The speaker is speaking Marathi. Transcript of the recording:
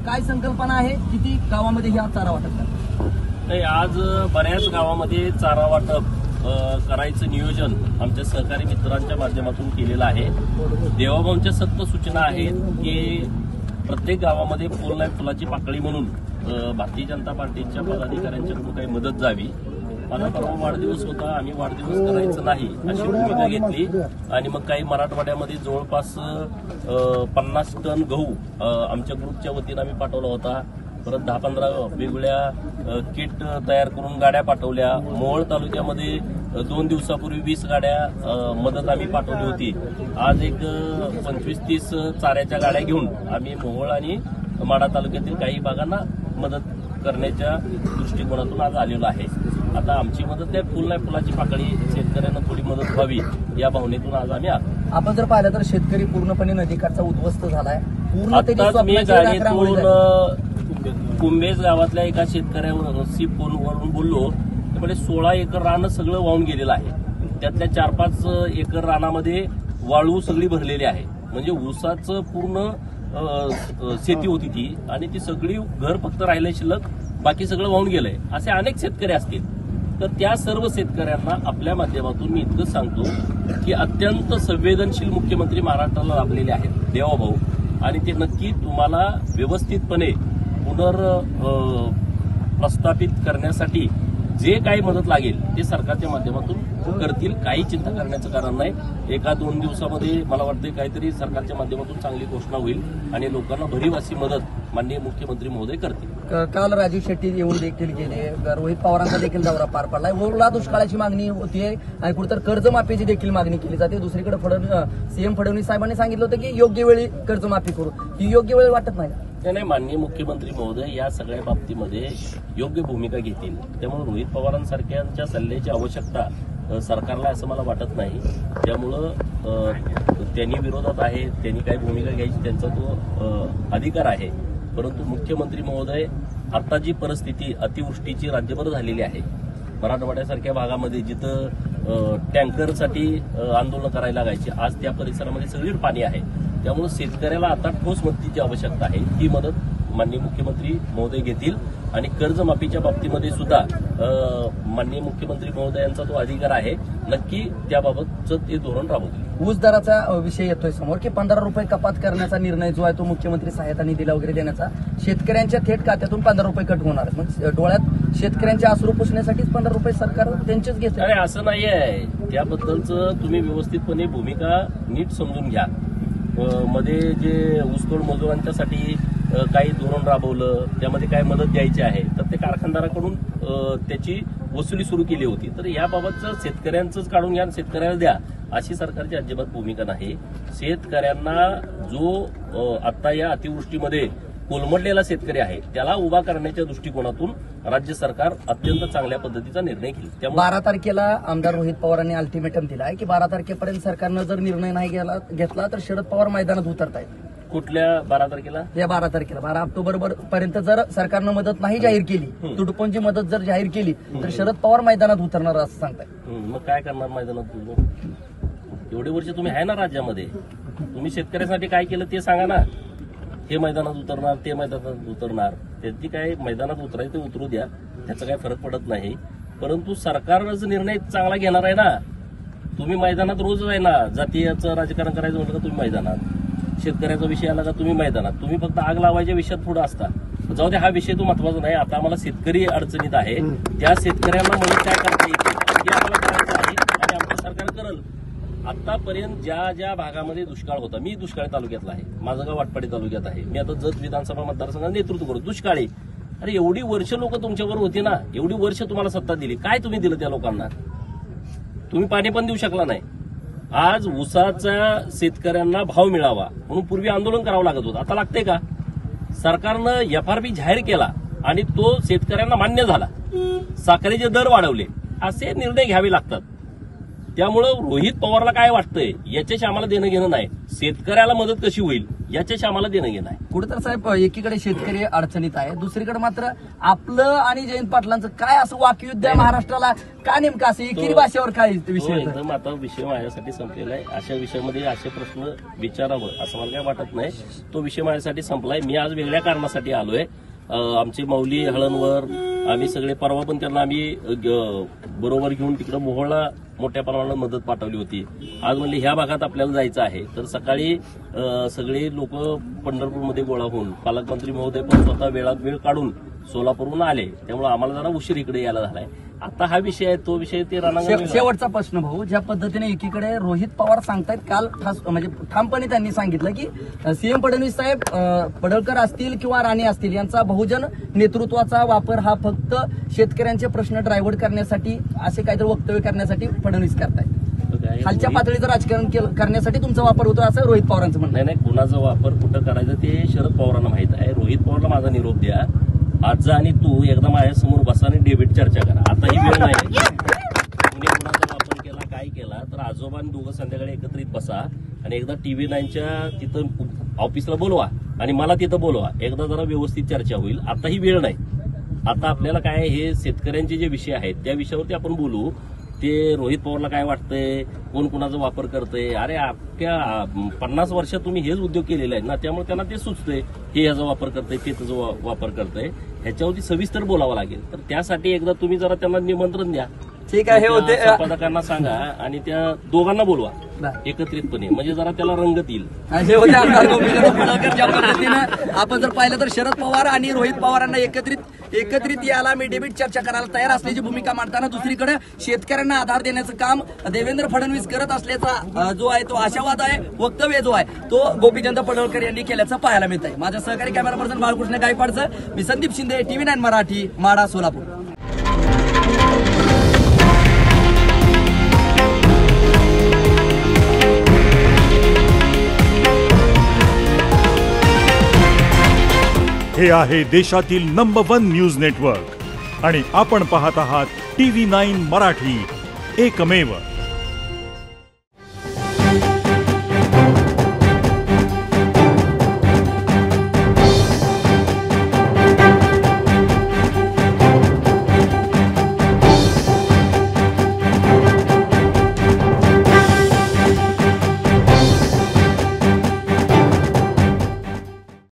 काय संकल्पना आहे, किती गावामध्ये हा चारा वाटप करणार? नाही, आज बऱ्याच गावामध्ये चारा वाटप करायचं नियोजन आमच्या सहकारी मित्रांच्या माध्यमातून केलेलं आहे. देवाभाऊंच्या सक्त सूचना आहेत की प्रत्येक गावामध्ये फुल नाही फुलाची पाकळी म्हणून भारतीय जनता पार्टीच्या पदाधिकाऱ्यांच्याकडून काही मदत जावी. माझा परवा वाढदिवस होता, आम्ही वाढदिवस करायचं नाही अशी भूमिका घेतली आणि मग काही मराठवाड्यामध्ये जवळपास 50 टन गहू आमच्या ग्रुपच्या वतीनं आम्ही पाठवला होता. परत 10-15 वेगवेगळ्या किट तयार करून गाड्या पाठवल्या. मोहोळ तालुक्यामध्ये 2 दिवसापूर्वी 20 गाड्या मदत आम्ही पाठवली होती. आज एक 25-30 चाऱ्याच्या गाड्या घेऊन आम्ही मोहोळ आणि माढा तालुक्यातील काही भागांना मदत करण्याच्या दृष्टिकोनातून आज आलेलो आहे. आता आमची मदत आहे फुल नाही फुलाची पाकळी, शेतकऱ्यांना थोडी मदत व्हावी या भावनेतून आज आम्ही आलो. आपण जर पाहिलं तर शेतकरी पूर्णपणे नदीकाठचा उद्ध्वस्त झालाय. आताच मी गाडीतून कुंभेज गावातल्या एका शेतकऱ्यावर फोनवरून बोललो, त्यामुळे 16 एकर रान सगळं वाहून गेलेलं आहे. त्यातल्या 4-5 एकर रानामध्ये वाळू सगळी भरलेली आहे. म्हणजे ऊसाचं पूर्ण शेती होती ती आणि ती सगळी घर फक्त राहिलं शिल्लक, बाकी सगळं वाहून गेलंय. असे अनेक शेतकरी असतील. तर त्या सर्व शेतकऱ्यांना आपल्या माध्यमातून मी इतकंच सांगतो की अत्यंत संवेदनशील मुख्यमंत्री महाराष्ट्राला लाभलेले आहेत देवाभाऊ, आणि ते नक्की तुम्हाला व्यवस्थितपणे प्रस्थापित करण्यासाठी जे काही मदत लागेल ते सरकारच्या माध्यमातून करतील. काही चिंता करण्याचं कारण नाही. 1-2 दिवसामध्ये मला वाटतं काहीतरी सरकारच्या माध्यमातून चांगली घोषणा होईल आणि लोकांना भरीव अशी मदत माननीय मुख्यमंत्री महोदय करतील. काल राजीव शेट्टी येऊन देखील गेले, रोहित पवारांचा देखील दौरा पार पडलाय. ओला दुष्काळाची मागणी होतीये आणि कुठेतरी कर्जमाफीची देखील मागणी केली जाते. दुसरीकडे सीएम फडणवीस साहेबांनी सांगितलं होतं की योग्य वेळी कर्जमाफी करू. ही योग्य वेळ वाटत नाही. नाही, माननीय मुख्यमंत्री महोदय या सगळ्या बाबतीमध्ये योग्य भूमिका घेतील. त्यामुळे रोहित पवारांसारख्यांच्या सल्ल्याची आवश्यकता सरकारला असं मला वाटत नाही. त्यामुळं त्यांनी विरोधात आहे, त्यांनी काही भूमिका घ्यायची त्यांचा तो अधिकार आहे. परंतु मुख्यमंत्री महोदय आता जी परिस्थिती अतिवृष्टीची राज्यभर झालेली आहे, मराठवाड्यासारख्या भागामध्ये जिथं टँकरसाठी आंदोलन करायला लागायची, आज त्या परिसरामध्ये सगळीकडे पाणी आहे. त्यामुळे शेतकऱ्याला आता ठोस मदतीची आवश्यकता आहे. ही मदत माननीय मुख्यमंत्री महोदय घेतील आणि कर्जमाफीच्या बाबतीमध्ये सुद्धा माननीय मुख्यमंत्री महोदयांचा तो अधिकार आहे. नक्की त्याबाबतचं ते धोरण राबवतील. ऊस दराचा विषय येतोय समोर की 15 रुपये कपात करण्याचा निर्णय जो आहे तो मुख्यमंत्री सहायता निधीला वगैरे देण्याचा, शेतकऱ्यांच्या थेट खात्यातून 15 रुपये कट होणार. मग डोळ्यात शेतकऱ्यांचे अश्रू पुसण्यासाठीच 15 रुपये सरकार त्यांचेच घेते. अरे असं नाही आहे. त्याबद्दलचं तुम्ही व्यवस्थितपणे भूमिका नीट समजून घ्या. मध्ये जे ऊसतोड मजुरांच्यासाठी काही धोरण राबवलं, त्यामध्ये काय मदत द्यायची आहे, तर ते कारखानदाराकडून त्याची वसुली सुरू केली होती. तर याबाबतचं शेतकऱ्यांचंच काढून घ्या, शेतकऱ्याला द्या अशी सरकारची अजिबात भूमिका नाही. शेतकऱ्यांना जो आता या अतिवृष्टीमध्ये कोलमडलेला शेतकरी आहे त्याला उभा करण्याच्या दृष्टिकोनातून राज्य सरकार अत्यंत चांगल्या पद्धतीचा निर्णय घेईल. त्यामुळे 12 तारखेला आमदार रोहित पवारांनी अल्टिमेटम दिला आहे की 12 तारखेपर्यंत सरकारनं जर निर्णय नाही घेतला तर शरद पवार मैदानात उतरतायत. कुठल्या 12 तारखेला? या 12 तारखेला 12 ऑक्टोबर पर्यंत जर सरकारनं मदत नाही जाहीर केली, तुटपुंजी मदत जर जाहीर केली तर शरद पवार मैदानात उतरणार असं सांगताय. मग काय करणार मैदानात? एवढे वर्ष तुम्ही आहे ना राज्यामध्ये, तुम्ही शेतकऱ्यासाठी काय केलं ते सांगा ना. हे मैदानात उतरणार, ते मैदानात उतरणार, त्याची काय मैदानात उतरायचं ते उतरू द्या, त्याचा काय फरक पडत नाही. परंतु सरकारच निर्णय चांगला घेणार आहे ना. तुम्ही मैदानात रोज आहे ना. जातीयाचं राजकारण करायचं म्हटलं का तुम्ही मैदानात, शेतकऱ्याचा विषय आला का तुम्ही मैदानात. तुम्ही फक्त आग लावायच्या विषयात पुढे असता. जाऊ दे, हा विषय तो महत्वाचा नाही. आता आम्हाला शेतकरी अडचणीत आहे, त्या शेतकऱ्यांना मदत काय करता येईल हे आम्हाला करायचं आहे आणि आमचं सरकार करेल. आतापर्यंत ज्या ज्या भागामध्ये दुष्काळ होता, मी दुष्काळी तालुक्यातला आहे, माझं गाव वाटपाडी तालुक्यात आहे, मी आता जत विधानसभा मतदारसंघात नेतृत्व करतो. दुष्काळी, अरे एवढी वर्ष लोक तुमच्यावर होती ना, एवढी वर्ष तुम्हाला सत्ता दिली, काय तुम्ही दिलं त्या लोकांना? तुम्ही पाणी पण देऊ शकला नाही. आज ऊसाचा शेतकऱ्यांना भाव मिळावा म्हणून पूर्वी आंदोलन करावं लागत होतं, आता लागतंय का? सरकारनं FRP जाहीर केला आणि तो शेतकऱ्यांना मान्य झाला. साखरेचे दर वाढवले, असे निर्णय घ्यावे लागतात. त्यामुळं रोहित पवारला काय वाटतंय याच्याशी आम्हाला देणं घेणं नाही. शेतकऱ्याला मदत कशी होईल याच्याशी आम्हाला देणं घेणं आहे. कुठं तर साहेब एकीकडे शेतकरी अडचणीत आहे, दुसरीकडे मात्र आपलं आणि जयंत पाटलांचं काय असं वाकयुद्ध आहे महाराष्ट्राला, का नेमकं असं एकेरी भाषेवर काय विषय येतो? एकदम आता विषय माझ्यासाठी संपलेला आहे. अशा विषयामध्ये असे प्रश्न विचारावं असं मला काय वाटत नाही. तो विषय माझ्यासाठी संपलाय. मी आज वेगळ्या कारणासाठी आलोय. आमची माऊली हळणवर आम्ही सगळे परवा पण त्यांना आम्ही बरोबर घेऊन तिकडं मोहोळला मोठ्या प्रमाणात मदत पाठवली होती. आज म्हणले ह्या भागात आपल्याला जायचं आहे, तर सकाळी सगळे लोक पंढरपूरमध्ये गोळा होऊन पालकमंत्री महोदय पण स्वतः वेळ काढून सोलापूरहून आले. त्यामुळे आम्हाला जरा उशीर इकडे यायला झालाय. आता हा विषय आहे, तो विषय ते शेवटचा प्रश्न भाऊ, ज्या पद्धतीने एकीकडे रोहित पवार सांगतायत, काल म्हणजे ठामपणे त्यांनी सांगितलं की सीएम फडणवीस साहेब, पडळकर असतील किंवा राणे असतील यांचा बहुजन नेतृत्वाचा वापर हा फक्त शेतकऱ्यांचे प्रश्न ड्रायव्हर्ट करण्यासाठी, असे काहीतरी वक्तव्य करण्यासाठी फडणवीस करतायत. खालच्या पातळीचं राजकारण करण्यासाठी तुमचा वापर होतो असं रोहित पवारांचं म्हणणं. नाही, कुणाचा वापर कुठं करायचं ते शरद पवारांना माहित आहे. रोहित पवारला माझा निरोप द्या. आज आणि तू एकदा माझ्यासमोर बसा आणि डेबिट चर्चा करा. आता ही वेळ नाही. कुणी कुणाचा वापर केला, काय केला, तर आजोबा आणि दोघं संध्याकाळी एकत्रित बसा आणि एकदा TV9च्या तिथं ऑफिसला बोलवा आणि मला तिथं बोलवा. एकदा जरा व्यवस्थित चर्चा होईल. आता ही वेळ नाही. आता आपल्याला काय, हे शेतकऱ्यांचे जे विषय आहेत त्या विषयावरती आपण बोलू. ते रोहित पवारला काय वाटतंय, कोण कुणाचा वापर करतंय, अरे आपल्या 50 वर्षात तुम्ही हेच उद्योग केलेले आहेत ना, त्यामुळे त्यांना ते सुचतंय, हे याचा वापर करतंय, ते त्याचा वापर करतंय. ह्याच्यावरती सविस्तर बोलावं लागेल. तर त्यासाठी एकदा तुम्ही जरा त्यांना निमंत्रण द्या. ठीक आहे, हे होते संपादकांना सांगा आणि त्या दोघांना बोलवा एकत्रितपणे, म्हणजे जरा त्याला रंगत येईल. हे होते आमदार गोपीचंद पडळकर. ज्या पद्धतीनं आपण जर पाहिलं तर शरद पवार आणि रोहित पवारांना एकत्रित यायला मी डेबिट चर्चा करायला तयार असल्याची भूमिका मांडताना, दुसरीकडे शेतकऱ्यांना आधार देण्याचं काम देवेंद्र फडणवीस करत असल्याचा जो आहे तो आशावाद आहे, वक्तव्य जो आहे तो गोपीचंद पडळकर यांनी केल्याचं पाहायला मिळत आहे. माझ्या सहकारी कॅमेरा पर्सन बाळकृष्ण गायकवाडचं मी संदीप शिंदे, TV9 मराठी, माढा, सोलापूर. हे आहे देशातील नंबर 1 न्यूज नेटवर्क आणि आपण पाहत आहात TV9 मराठी, एकमेव.